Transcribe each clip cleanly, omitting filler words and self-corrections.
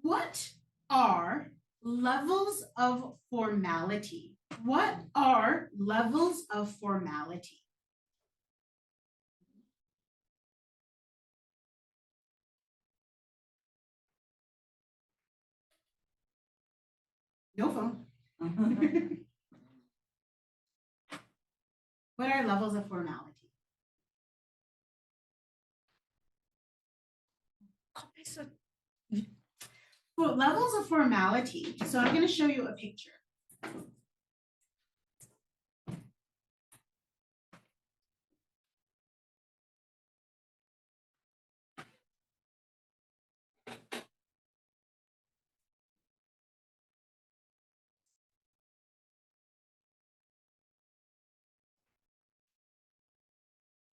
What are levels of formality? What are levels of formality? No phone. What are levels of formality? Well, levels of formality. So I'm going to show you a picture.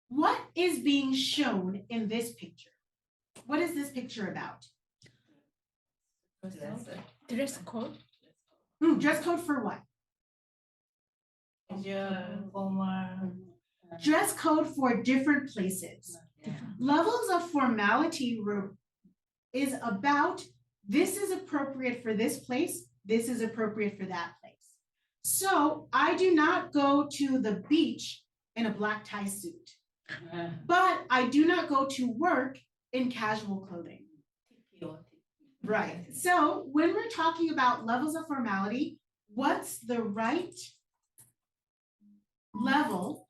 What is being shown in this picture? What is this picture about? Dress code. Dress code for what? Dress code for different places. Levels of formality is about this is appropriate for this place, this is appropriate for that place. So I do not go to the beach in a black tie suit, but I do not go to work in casual clothing. Right. So when we're talking about levels of formality, what's the right level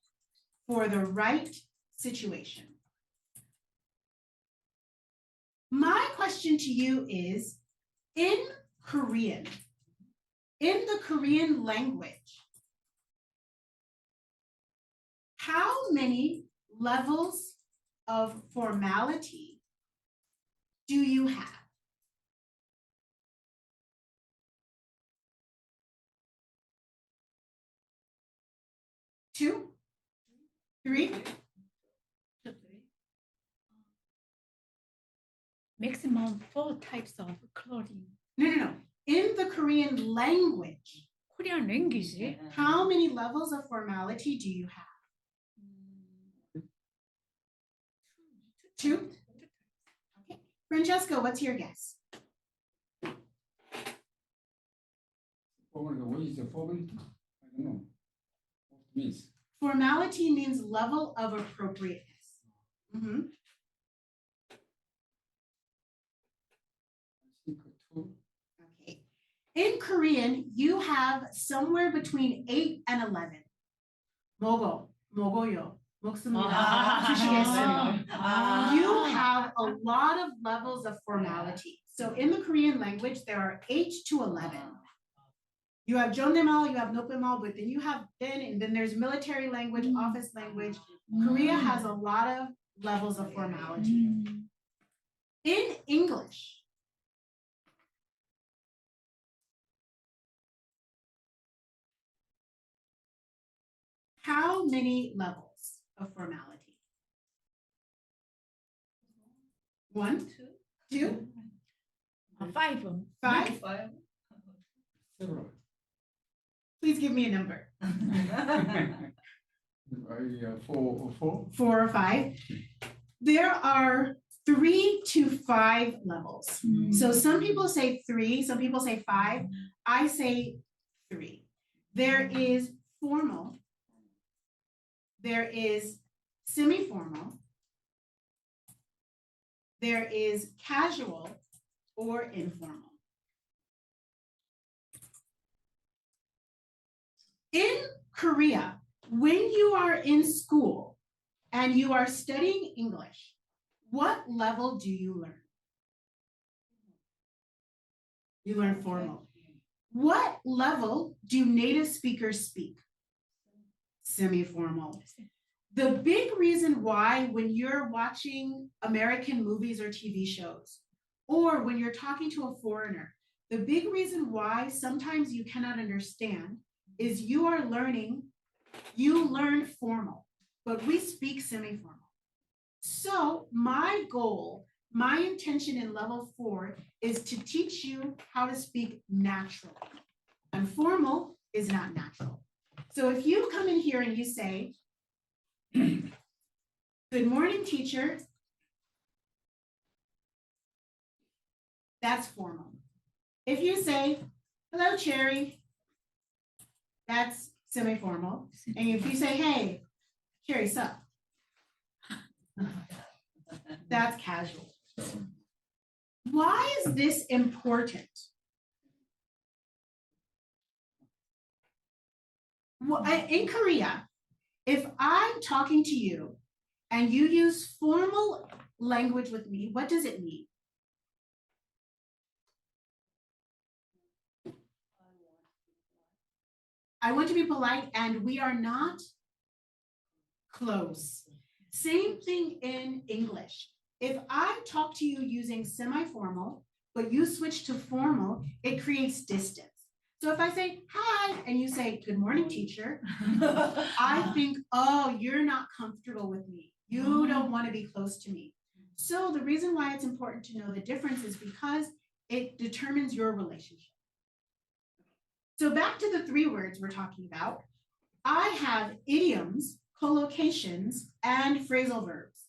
for the right situation? My question to you is, in Korean, in the Korean language, how many levels of formality do you have? 2, 3? Maximum 4 types of clothing. No. In the Korean language, Korean language. how many levels of formality do you have? 2? Okay. Francesco, what's your guess? What is the formality? I don't know. What it means? Formality means level of appropriateness. Mm-hmm. I think 2. Okay. In Korean, you have somewhere between 8 and 11. 먹어요, 먹습니다, 주시겠어요. You have a lot of levels of formality. So in the Korean language, there are 8 to 11. You have 존댓말, you have 높임말, but then you have and then there's military language, office language. Korea has a lot of levels of formality. In English, how many levels of formality? 1, 2, 5. 5? Several. Please give me a number. 4 or 4. 4 or 5. There are 3 to 5 levels. So some people say 3, some people say 5. I say 3. There is formal. There is semi-formal. There is casual or informal. In Korea, when you are in school and you are studying English, what level do you learn? You learn formal. What level do native speakers speak? Semi-formal. The big reason why when you're watching American movies or TV shows, or when you're talking to a foreigner, the big reason why sometimes you cannot understand is you learn formal, but we speak semi-formal. So my goal, my intention in level 4 is to teach you how to speak naturally. And formal is not natural. So if you come in here and you say, good morning, teacher. that's formal. If you say, hello, Cherry, that's semi-formal. And if you say, hey, Cherry, sup, that's casual. Why is this important? Well, in Korea, if I'm talking to you and you use formal language with me, what does it mean? I want to be polite and we are not close. Same thing in English. If I talk to you using semi-formal, but you switch to formal, it creates distance. So if I say, hi, and you say, good morning, teacher, I think, oh, you're not comfortable with me. You don't want to be close to me. So the reason why it's important to know the difference is because it determines your relationship. So back to the 3 words we're talking about. I have idioms, collocations, and phrasal verbs.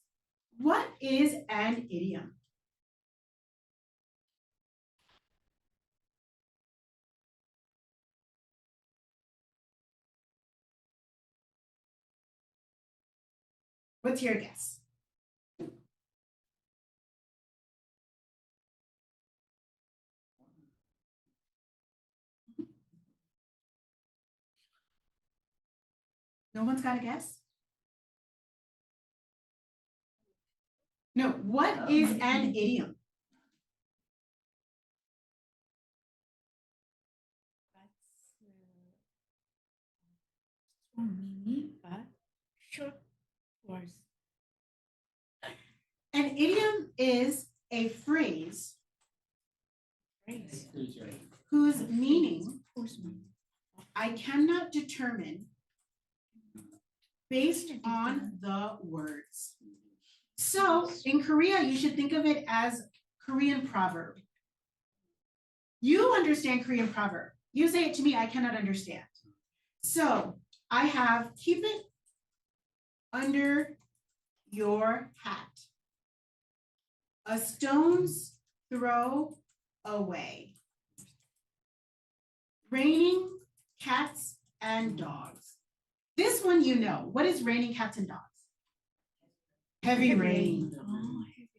What is an idiom? What's your guess? No one's got a guess? No, what is an idiom? That's strong meaning, but short words. An idiom is a phrase Phrase. whose meaning Whose meaning? I cannot determine based on the words. So in Korea, you should think of it as Korean proverb. You understand Korean proverb. You say it to me, I cannot understand. So I have keep it under your hat. A stone's throw away. Raining cats and dogs. This one you know. What is raining cats and dogs? Heavy rain. Oh, heavy.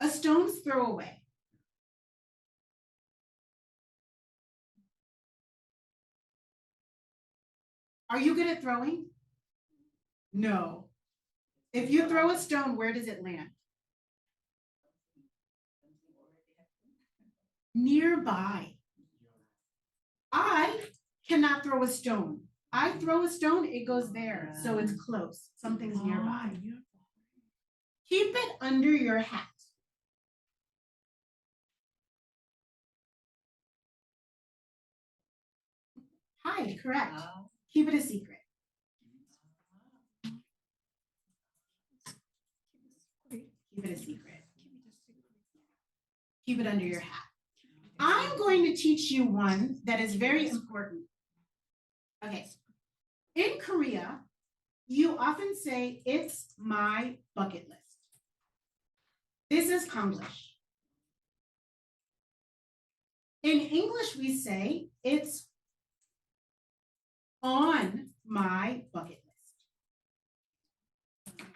A stone's throw away. Are you good at throwing? No. If you throw a stone, where does it land? Nearby. I cannot throw a stone. I throw a stone, it goes there. So it's close. Something's nearby. Keep it under your hat. Hi, correct. Keep it a secret. Keep it a secret. Keep it under your hat. I'm going to teach you one that is very important. Okay. In Korea, you often say, it's my bucket list. This is Konglish. In English, we say, it's on my bucket list.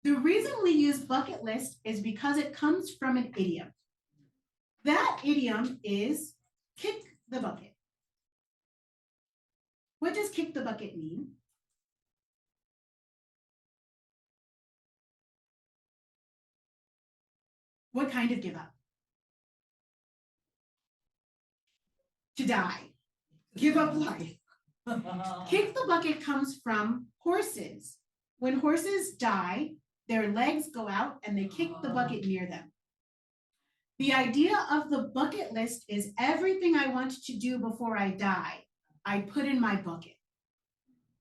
The reason we use bucket list is because it comes from an idiom. That idiom is kick the bucket. What does kick the bucket mean? What kind of give up? To die. Give up life. Kick the bucket comes from horses. When horses die, their legs go out and they kick the bucket near them. The idea of the bucket list is everything I want to do before I die, I put in my bucket.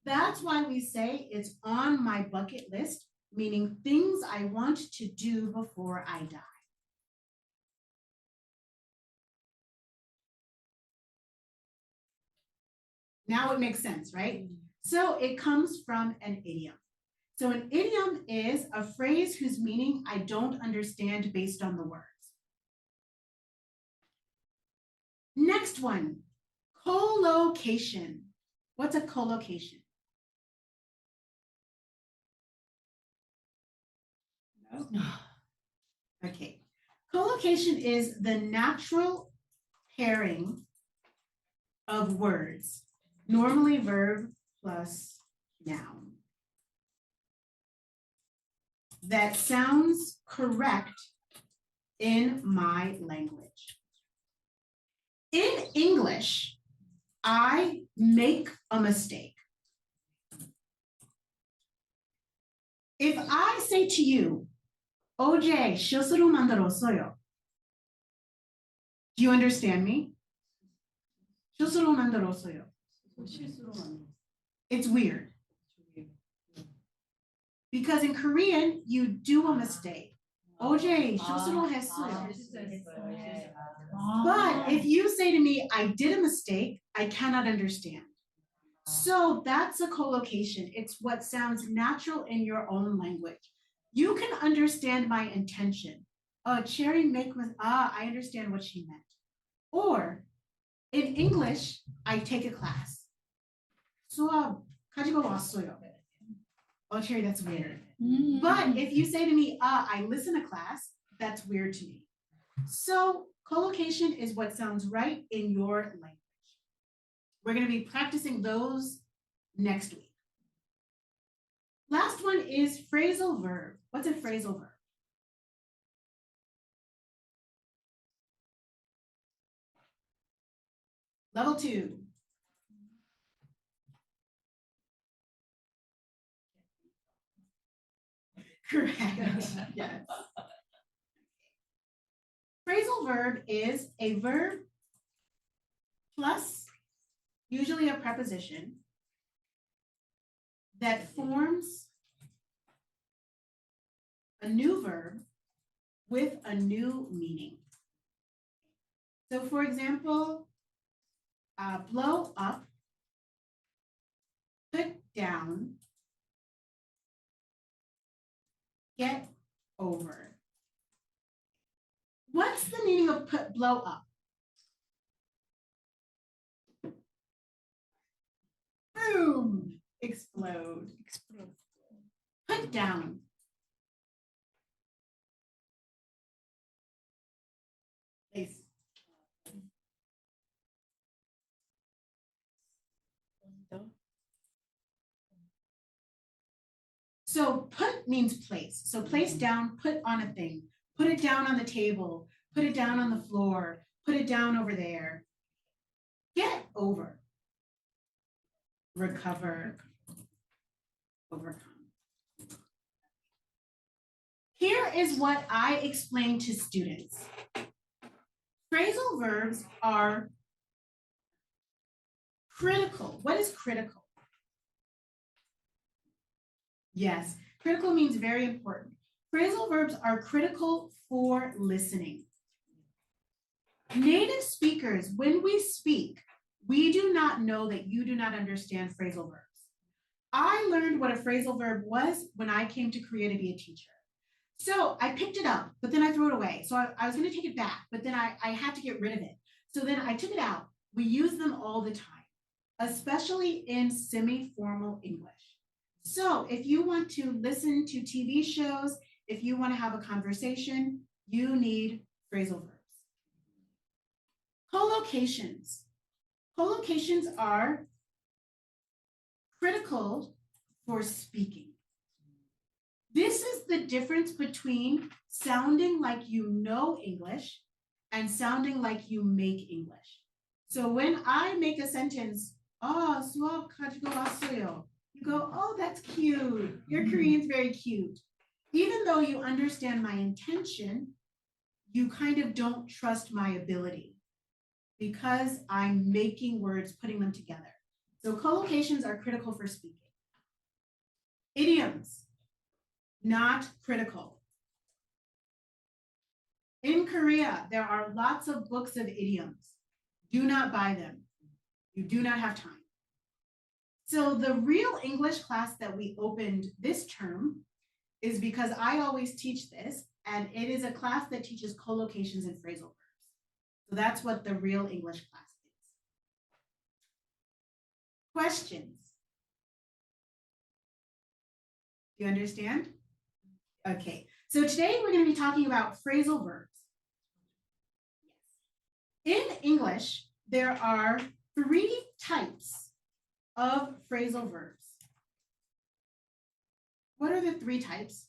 That's why we say it's on my bucket list, meaning things I want to do before I die. Now it makes sense, right? So it comes from an idiom. So an idiom is a phrase whose meaning I don't understand based on the words. Next one, collocation. What's a collocation? No. Okay. Collocation is the natural pairing of words, normally verb plus noun, that sounds correct in my language. In English, I make a mistake. If I say to you, OJ, 실수로 만들었어요. Do you understand me? 실수로 만들었어요. It's weird. Because in Korean, you do a mistake. OJ, 실수로 했어요. But if you say to me, I did a mistake, I cannot understand. So that's a collocation. It's what sounds natural in your own language. You can understand my intention. Cherry make was, I understand what she meant. Or in English, I take a class. 수업 가지고 왔어요. Oh, Cherry, that's weird. But if you say to me, I listen to class, that's weird to me. So collocation is what sounds right in your language. We're going to be practicing those next week. Last one is phrasal verb. What's a phrasal verb? Level 2. Correct. Yes. Phrasal verb is a verb plus usually a preposition that forms a new verb with a new meaning. So for example, blow up, put down, get over. What's the meaning of blow up? Boom, explode. Put down. Place. So put means place. So place down, put on a thing, put it down on the table, put it down on the floor, put it down over there. Get over. Recover. Overcome. Here is what I explain to students. Phrasal verbs are critical. What is critical? Yes, critical means very important. Phrasal verbs are critical for listening. Native speakers, when we speak, we do not know that you do not understand phrasal verbs. I learned what a phrasal verb was when I came to Korea to be a teacher. So I picked it up, but then I threw it away. So I was going to take it back, but then I had to get rid of it. So then I took it out. We use them all the time, especially in semi-formal English. So if you want to listen to TV shows, if you want to have a conversation, you need phrasal verbs. Collocations. Collocations are critical for speaking. This is the difference between sounding like you know English and sounding like you make English. So when I make a sentence, 수업 가지고 왔어요. You go, oh, that's cute. Your Korean's very cute. Even though you understand my intention, you kind of don't trust my ability because I'm making words, putting them together. So collocations are critical for speaking. Idioms, not critical. In Korea, there are lots of books of idioms. Do not buy them. You do not have time. So the real English class that we opened this term is because I always teach this, and it is a class that teaches collocations and phrasal verbs. So that's what the real English class questions? Do you understand? Okay, so today we're going to be talking about phrasal verbs. In English, there are 3 types of phrasal verbs. What are the 3 types?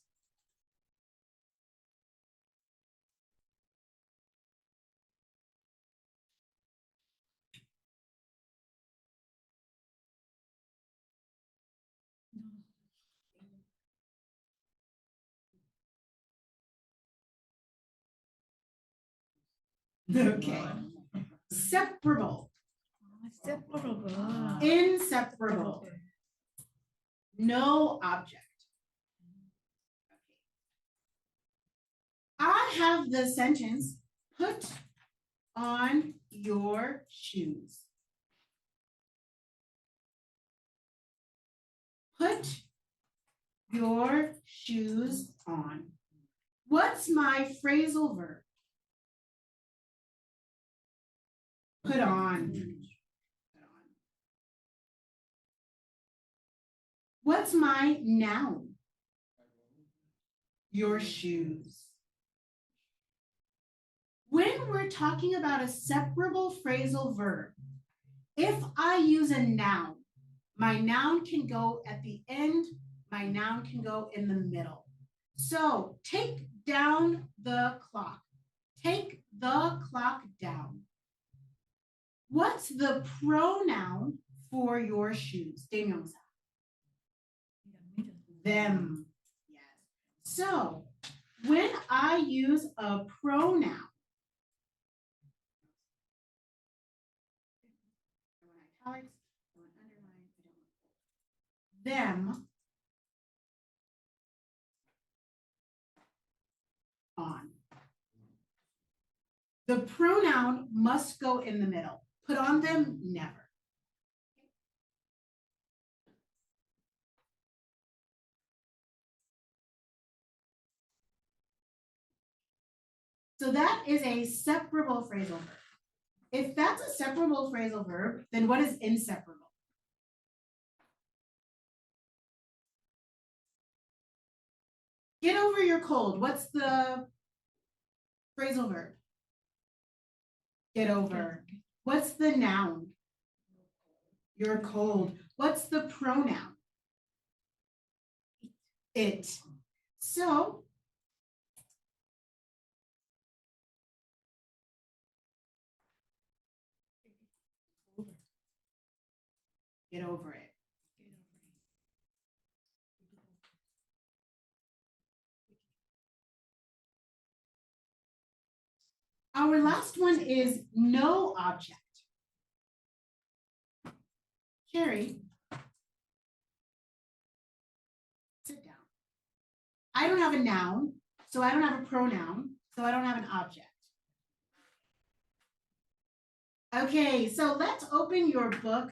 Okay. Separable, Separable. inseparable, no object. I have the sentence, put on your shoes. Put your shoes on. What's my phrasal verb? Put on. What's my noun? Your shoes. When we're talking about a separable phrasal verb, if I use a noun, my noun can go at the end, my noun can go in the middle. So take down the clock. Take the clock down. What's the pronoun for your shoes? Daniel. Them. Yes. So when I use a pronoun, I want italics, I want underline, I don't want them on. The pronoun must go in the middle. Put on them, never. So that is a separable phrasal verb. If that's a separable phrasal verb, then what is inseparable? Get over your cold. What's the phrasal verb? Get over. What's the noun? You're cold. What's the pronoun? It. So get over it. Our last one is no object. Carrie, sit down. I don't have a noun, so I don't have a pronoun, so I don't have an object. Okay, so let's open your book